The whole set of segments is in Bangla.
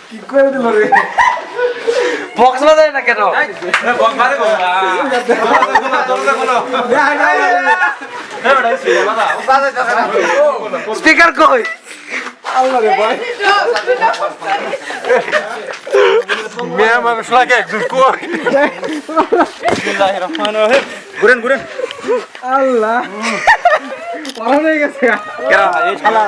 কি করে দিল রে বক্স বাজায় না কেন স্পিকার কই আল্লাহ রে ভাই মেয়ে মানুষ লাগে একজন কই বিসমিল্লাহির রহমানির রহিম ঘুরেন ঘুরেন আল্লাহ পার হয়ে গেছে কেন এই শালা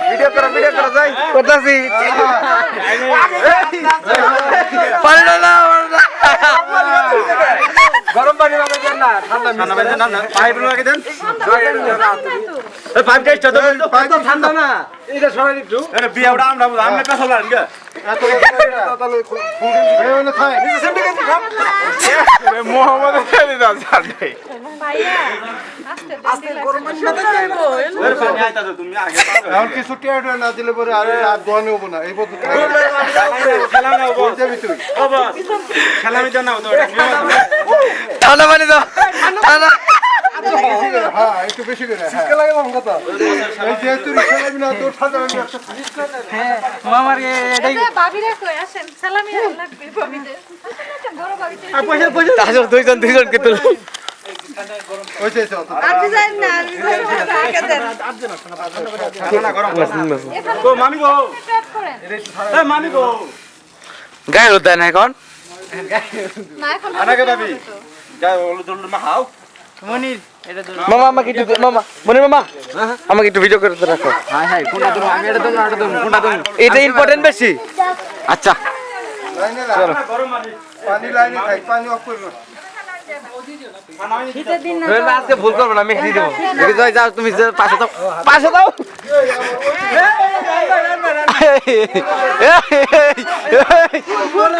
ভিডিও করা যাই করতেছি পারে না গরম পানি লাগে দেন না ঠান্ডা পানি দেন না পাইপ লাগে দেন এই পাইপ টেস্ট দাও তো পাইপ তো ঠান্ডা না এটা সরাই একটু আরে বিয়া ওটা আমরা আমরা পেছল লান গে এত তাহলে ফুল এই হলো খাই নিচে সেন্টে কেন খাম এ মোহাম্মদ খালি দাও ছাড়ে ভাইয়া আস্তে গরম পানি না দেবো এর পানি আইতা তুমি আগে এখন কিছু টিয়াটা না দিলে পরে আরে আর দোয়া নেব না এই পদ্ধতি খেলা নাও বলতে ভিতরে বাবা খেলা আমি জানাও তো ঠান্ডা পানি দাও ঠান্ডা হ্যাঁ একটু বেশি করে সিস্কা লাগে মাম কথা এই যে তুই খেলাবি না তোর সাথে আমি একটা সিস্কা হ্যাঁ মামার এটাই ভাবিরে কই আসেন সালামি লাগবে ভাবিতে বড় ভাবিতে আর পয়সা পয়সা তাহলে দুইজন কে তুল হইছে তো আর ডিজাইন না আগে দেন না গরম তো মামি গো স্টার্ট করেন এই মামি গো গায়ে হতে না এখন না এখন আনাকে ভাবি যাও ওলো দল মা হাও মনির এটা মামা আমাকে একটু মামা মনির মামা আমাকে একটু ভিডিও করে রাখো হাই হাই কোনটা তুমি আমি এটা দেব আটা দেব কোনটা দেব এটা ইম্পর্টেন্ট বেশি আচ্ছা লাইনে লাগা গরম পানি লাইনে খাই পানি অফ করো শীতের দিন না রহিম আজকে ভুল করবে না আমি দিয়ে দেবো দেখি জয় যাও তুমি পাশে দাও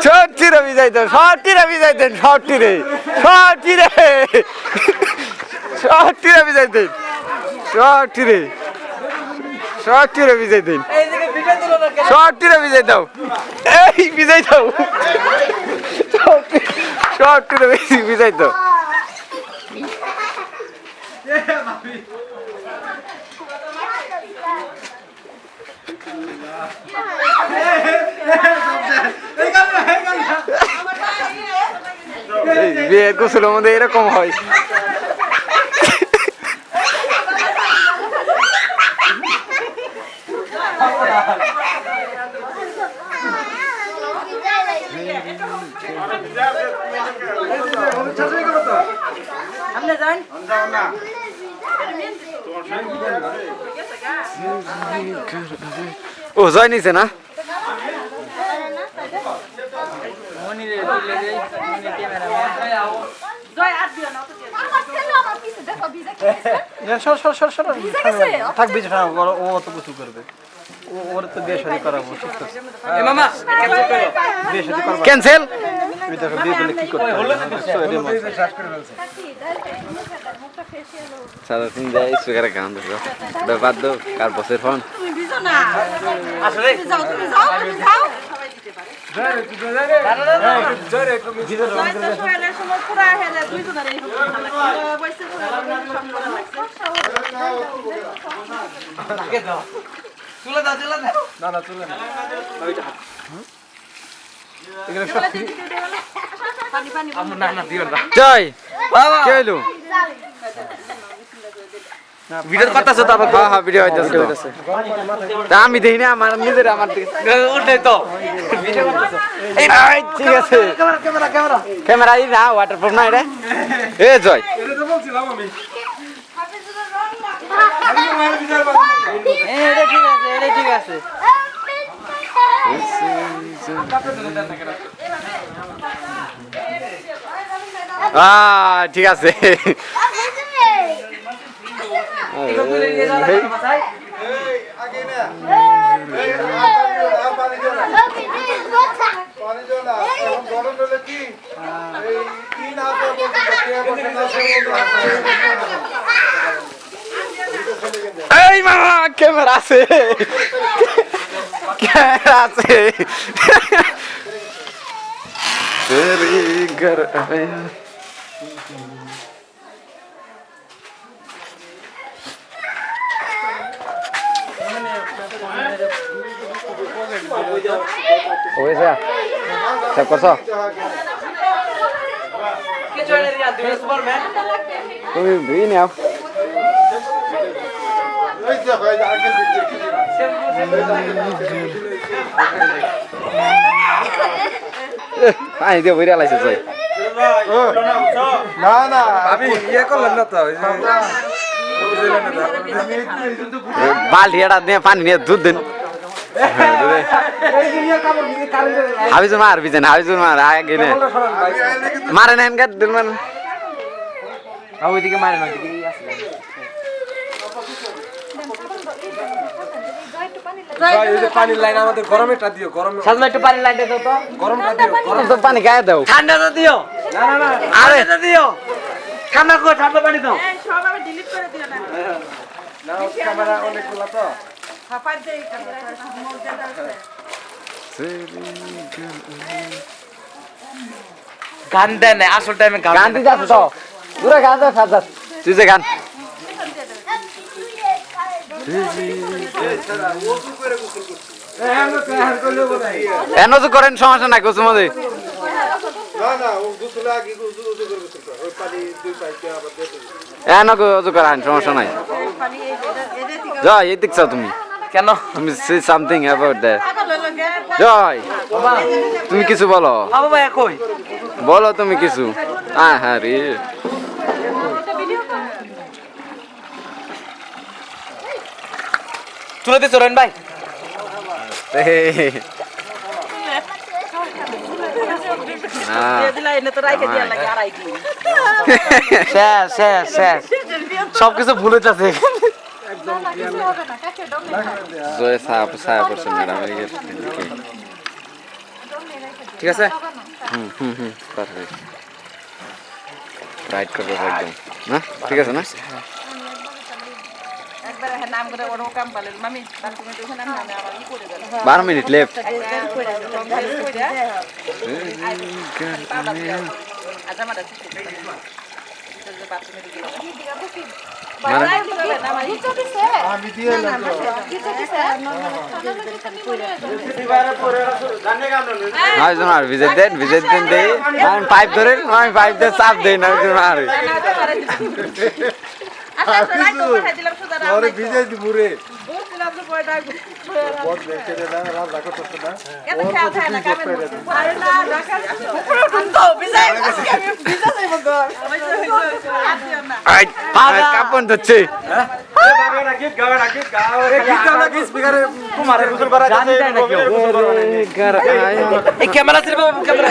সত্যি রবি যাইতেন সত্যি রবি যাইতেন সত্যি রে সত্যি রে সত্যি রবি যাইতেন সত্যি রে সত্যি রে বিজয় দিন সত্যি রে বিজয় দাও এই বিজয় দাও সত্যি রে বিজয় দাও বিয়ে গোসলের মধ্যে এরকম হয় ও জয় নিছে না থাক বিজয় ও অত কিছু করবে ওর তো বিয়ে শাদী করাবো ঠিক আছে মামা বিয়ে শাদী করব ক্যান্সেল তুমি দেখো বিয়ে করলে কি করতে সারা দিন যাই সুগারে গান দিছো বাদ দাও কার বসের ফোন তুমি বিজো না আসলে তুমি যাও সবাই দিতে পারে সময় পুরা হেলে দুইজনের এই বসে চলে দাও না না চলে না জয় বাবা কি হইলো ভিডিও করতেছ তো আবার হ্যাঁ ভিডিও হইতাছে তা আমি দেখি না আমার নিজের আমার উঠে তো ভিডিও করতেছ এই ভাই ঠিক আছে ক্যামেরা এই না ওয়াটারপ্রুফ না এটা এ জয় এটা তো বলছিলাম আমি এটা ঠিক আছে ঠিক আছে এই মামা ক্যামেরা আছে ক্যামেরা আছে तेरे घर आया হয়েছে সব করছো তুমি ভিড় নাও পানি দিয়ে বইরা লাইছে তুই না না আমি ইয়ে করলাম না তো বালতি এটা দিয়ে পানি নিয়ে দুধ দিন হাবিজুর মার বিজেন হাবিজুর মার আগে নে মারে না এনকা দিন মান ওইদিকে মারে না ওইদিকে পানির লাইন আমাদের গরমেটা দিও গরমে সাজমা একটু পানি লাইন দাও তো গরমটা দিও গরম তো পানি গায়ে দাও ঠান্ডা তো দিও না না না আরে তো দিও ঠান্ডা কো ঠান্ডা পানি দাও সব আমি ডিলিট করে দিও না না ক্যামেরা অনেকগুলো তো হাফার দেই ক্যামেরা মর্যাদা আছে গান দেন আসল টাইমে গান দিতে আসো তো পুরো গান দাও সাজাস তুই যে গান এনো তো করেন সমস্যা নাই কোসু মধ্যে না না ও গোসল আগে গোসল করে গোসল কর ওই পানি দুই পাইতে আবার দিতে এনো কোসু করেন সমস্যা নাই পানি এদের থেকে জয় এই দেখছো তুমি কেন তুমি সে সামথিং অ্যাবাউট দ্যাট পাগল হলো গে জয় তুমি কিছু বলো বাবা ভাই কই বলো তুমি কিছু হ্যাঁ রে তুলে দিছো রন ভাই দিলা এনে তো রাইখে দিয়া লাগে আড়াই দিন শেষ শেষ শেষ সবকিছু ভুলে যাচ্ছে জয় সাপ সাপ করছে ম্যাডাম ঠিক আছে পারফেক্ট রাইট করবে একদম না ঠিক আছে না একবার হ্যাঁ নাম করে ওর কাম পালেন মামি তুমি তো ওখানে নামে আমার ই করে গেল 12 মিনিট লেফট আচ্ছা মারা আমি দিয়ে এলাম হাই জমার ভিজিট দেন দে আমি পাইপ ধরেন আমি পাইপ দিয়ে চাপ দেই না জমার আরে ভিজাই দিব রে বুঝলাম তো বড়টা বড় দেখতে না রাজা করতে না এত খেয়াল থাকে না কামের মধ্যে আরে না ঢাকা উপরে উঠতো বিজাই আজকে আমি বিজা যাইব গো আদিও না আই কাপন ধরছে এই ক্যামেরা ছিল ক্যামেরা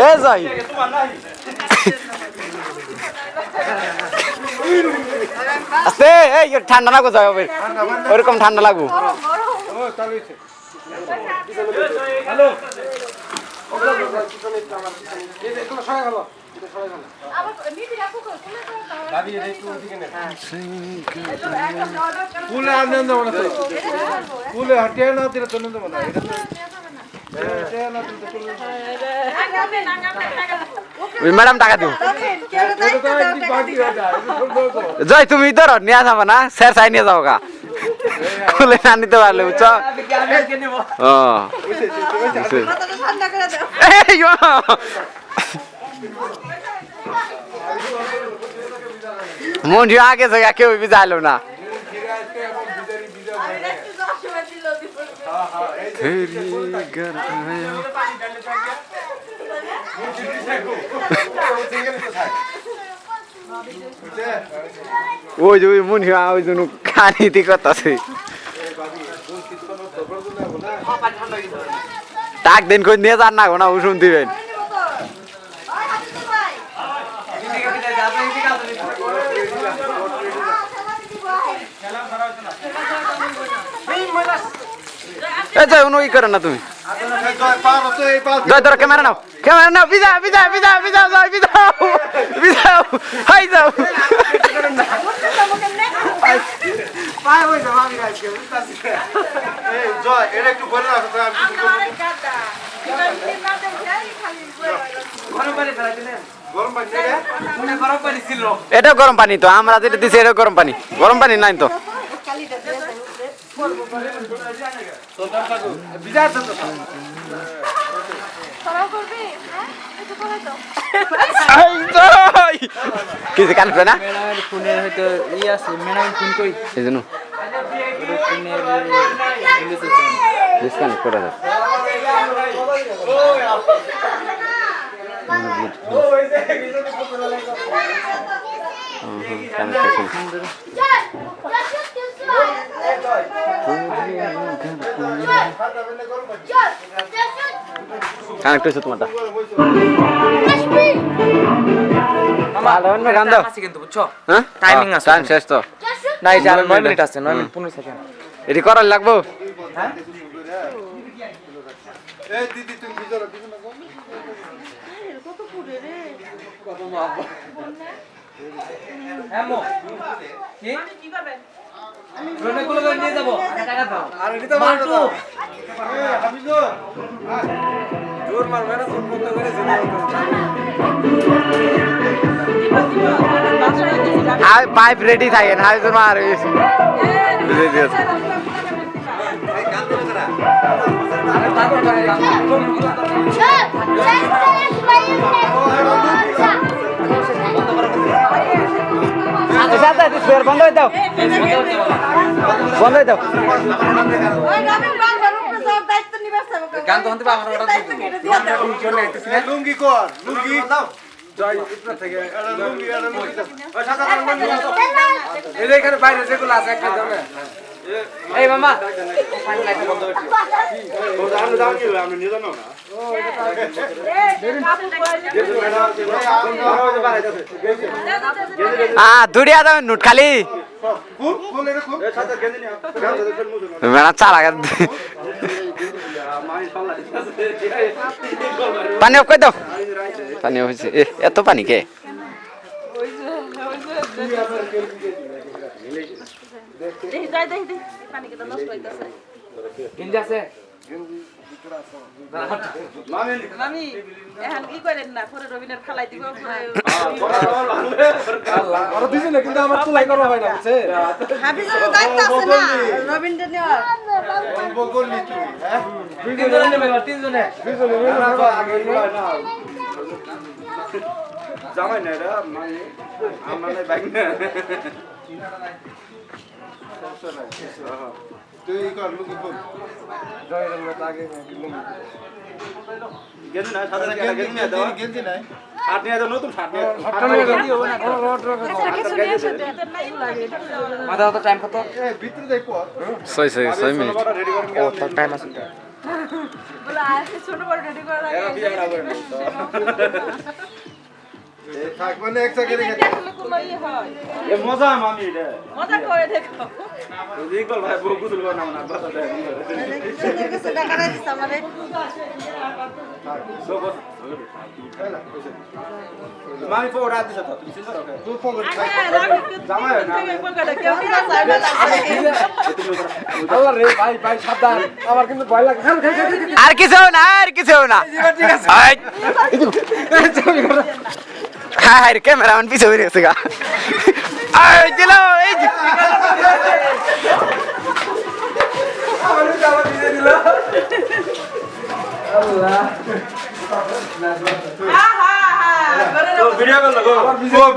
এ যাই আস্তে এই ঠান্ডা লাগো যাও ওরকম ঠান্ডা লাগবো ফুলে আনন্দ মনে তো ফুলে হাটিয়ে না দিলে তো আনন্দ মনে ম্যাডাম টাকা দিও জয় তুমি ধরো নিয়ে যাবো না স্যার চাই নিয়ে যাবো গা খুলে না নিতে পারলে বুঝছো মন আগে জায়গা কেউ যাইলো না ওই যে ওই মন ওই জন্য খানিতি করতেছে টাক দিন কই নিয়ে যান না গোনা উসুম দিবেন এই যে উনি ই করেন না তুমি জয় ধরো ক্যামেরা নাও বিজা হাই যাও এটা গরম পানি তো আমরা যেটা দিচ্ছি এটা গরম পানি নাই তো তোরাও করবি হ্যাঁ একটু করে দাও কিছু কানবে না ম্যাডামের ফোনের হয়তো ই আছে ম্যাডামের ফোন কই এই জন্য ফোনের ডিসকানেক্ট করে দাও কানেক্ট হয়েছে তোমারটা গান দাও আছে কিন্তু বুঝছো হ্যাঁ Timing আছে। টাইম শেষ তো না এই যে আর 9 মিনিট আছে 9 মিনিট 15 সেকেন্ড এটি করার লাগবো এই দিদি তুমি ভিতরে কত পুরে রে হ্যাঁ মো কি কি করবেন রনে গুলো নিয়ে যাব টাকা দাও আর এটা মারতো আমি তো জোর মারবে না ফোন বন্ধ করে আর পাইপ রেডি থাকে না হয়তো মার বন্ধ হয়ে দাও বন্ধ হয়ে দাও ওই নবীন বাংলার উপরে সব দায়িত্ব নিবে গান তো হতে পারে আমরা দায়িত্ব কেটে দিয়া দাও লুঙ্গি কর লুঙ্গি দাও জয় ইপরা থেকে এটা লুঙ্গি দাও ওই সাদা লুঙ্গি দাও এই যে এখানে বাইরে যেগুলো আছে একটা দাও না এই মামা আমরা দাও কি আমরা নিয়ে যাও না দুড়িয়া দাও নোট খালি খুব খুব এটা খুব এই সাদা গেঞ্জি নিয়ে গান ফেল মুজো মেলা চালা পানি অফ করে দাও পানি অফ হয়েছে এত পানি কে দেখি যাই দেখি পানি কেটে নষ্ট হইতাছে গিঞ্জি আছে মামি এখন কি করেন না পরে রবিনের খালাই দিব আর দিছেন কিন্তু আমার তো লাই করা হয় না বুঝছে হাফিজের দায়িত্ব আছে না রবিনের নেওয়ার বগলি তুই হ্যাঁ তিনজনে নেবে তিনজনে জামাই না রে মানে আমার নাই বাইক না তুই কর লুঙ্গি কর জয়ের মত আগে লুঙ্গি গেঞ্জি না সাদা গেঞ্জি না দাও গেঞ্জি নাই শার্ট নিয়ে দাও নতুন শার্ট নিয়ে মাথা তো টাইম কত এই ভিতরে যাই পর 6 মিনিট রেডি করে ও তো টাইম আছে বলে আজকে ছোট বড় রেডি করা লাগে এরা বিয়ে করে এই থাক মানে এক সেকেন্ডে দেখলে কোনো ই হয় এ মজা মামি রে মজা করে দেখো রিকল ভাই বগুদুল বানাও না বাতা দেয় সুন্দর কিছু দেখা যাচ্ছে আমারে মামি ফো রাত দিছ তো তুমি চিন্তা রাখো তুই ফো করে জামাই না কেউ না চাইবে আল্লাহ রে ভাই ভাই সাবধান আমার কিন্তু ভয় লাগে আর কিছু না আর কিছু না ঠিক আছে হ্যাঁ হ্যাঁ ক্যামেরাম্যান পিছে হয়ে গেছে গা এই দিল এই ভিডিও কর লাগো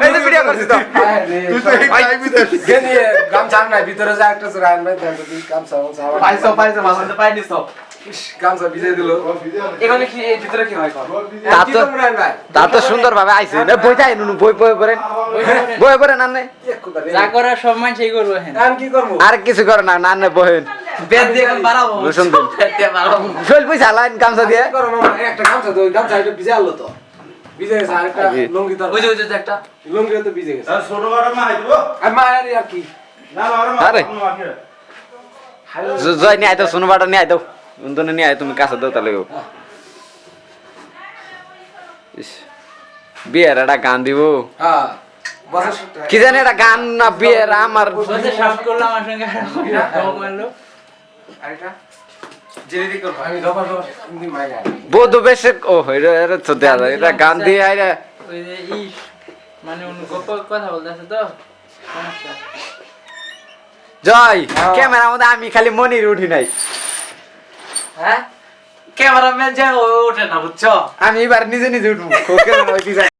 এই যে ভিডিও করছিস তো তুই তো এই টাইমই দে গেনি গামছা নাই ভিতরে যা একটা রান ভাই দেখো তুই গামছা পাইছো মাঝে পাই দিছো গামছা ভিজে দিল এখানে কি এই ভিতরে কি হয় তা তো সুন্দর ভাবে আইছে না বইটাই নুনু বই বই পড়েন বই পড়েন না যা করার সব মান সেই করবো হ্যাঁ গান কি করব আর কিছু করে না না বহেন বেদ দিয়ে এখন বাড়াবো রসুন দিন বেদ দিয়ে বাড়াবো চল পয়সা লাইন কামসা দিয়ে করো মামা একটা গামছা তো গামছা এটা ভিজে আলো তো ভিজে গেছে আর একটা লুঙ্গি তো ওই যে একটা লুঙ্গি তো ভিজে গেছে ছোট বড় মা আইবো আর মায়ের আর কি না বড় মা আরে জয় নিয়ে আইতো শুনো বাটা নিয়ে আইতো উন্দনে নিয়ে আই তুমি কাছে দাও তাহলে বিয়ের একটা গান দিব হ্যাঁ বস কি জানি একটা গান না বিয়ের আমার বসে শাউট করলাম আমার সঙ্গে ধমক মারলো আরেটা জেরি করব আমি দবা দবা ইন্দি মাইয়া বধু বেশে ও এটা তো দেয়া যায় এটা গান দিয়ে আইরা ওই যে মানে অন্য গল্প কথা বলতেছে তো সমস্যা জয় ক্যামেরার মধ্যে আমি খালি মনির উঠি নাই হ্যাঁ ক্যামেরাম্যান যে ওঠে না বুঝছো আমি এবার নিজে নিজে উঠবো ক্যামেরা